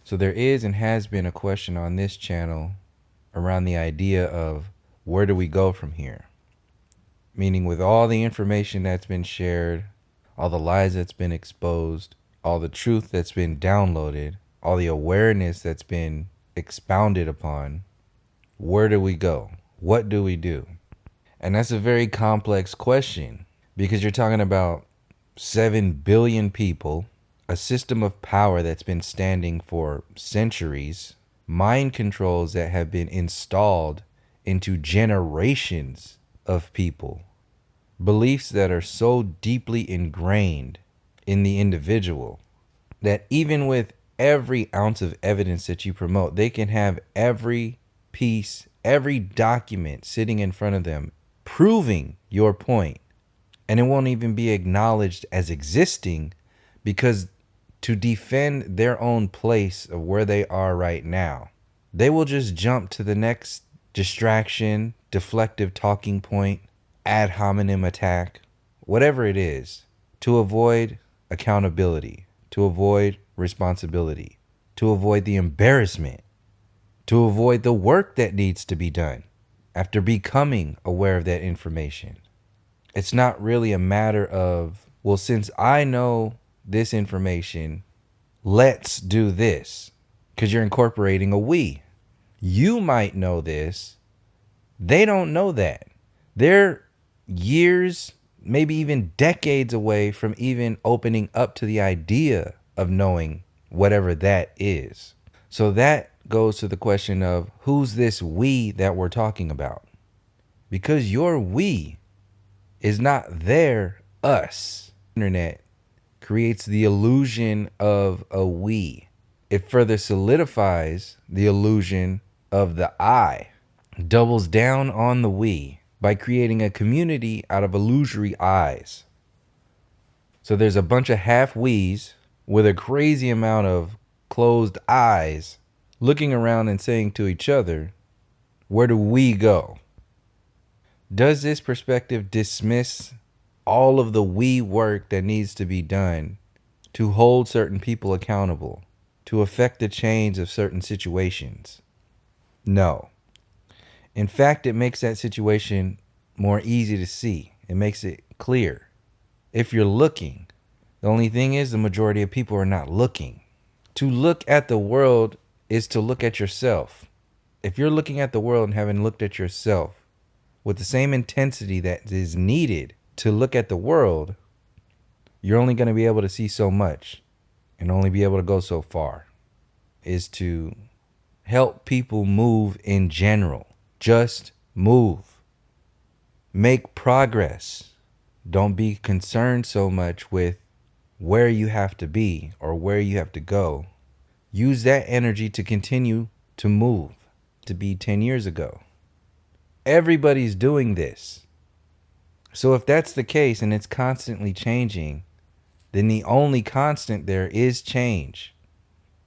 So there is and has been a question on this channel around the idea of where do we go from here? Meaning, with all the information that's been shared, all the lies that's been exposed, all the truth that's been downloaded, all the awareness that's been expounded upon, where do we go? What do we do? And that's a very complex question, because you're talking about 7 billion people, a system of power that's been standing for centuries, mind controls that have been installed into generations of people, beliefs that are so deeply ingrained in the individual that even with every ounce of evidence that you promote, they can have every piece, every document sitting in front of them proving your point, and it won't even be acknowledged as existing, because to defend their own place of where they are right now, they will just jump to the next distraction, deflective talking point, ad hominem attack, whatever it is, to avoid accountability, to avoid responsibility, to avoid the embarrassment, to avoid the work that needs to be done after becoming aware of that information. It's not really a matter of, well, since I know this information, let's do this, because you're incorporating a we. You might know this. They don't know that. They're years, maybe even decades away from even opening up to the idea of knowing whatever that is. So that goes to the question of who's this we that we're talking about? Because your we is not their us. Internet creates the illusion of a we. It further solidifies the illusion of the I, doubles down on the we by creating a community out of illusory I's. So there's a bunch of half we's with a crazy amount of closed eyes looking around and saying to each other, where do we go? Does this perspective dismiss all of the we work that needs to be done to hold certain people accountable, to affect the change of certain situations? No. In fact, it makes that situation more easy to see. It makes it clear. If you're looking, the only thing is the majority of people are not looking. To look at the world is to look at yourself. If you're looking at the world and haven't looked at yourself with the same intensity that is needed to look at the world, you're only going to be able to see so much and only be able to go so far. Is to help people move in general. Just move. Make progress. Don't be concerned so much with where you have to be or where you have to go. Use that energy to continue to move, to be 10 years ago. Everybody's doing this. So if that's the case and it's constantly changing, then the only constant there is change.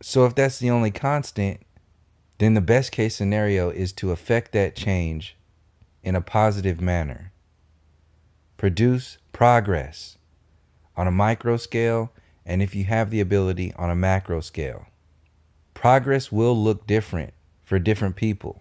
So if that's the only constant, then the best case scenario is to affect that change in a positive manner. Produce progress on a micro scale, and if you have the ability, on a macro scale. Progress will look different for different people.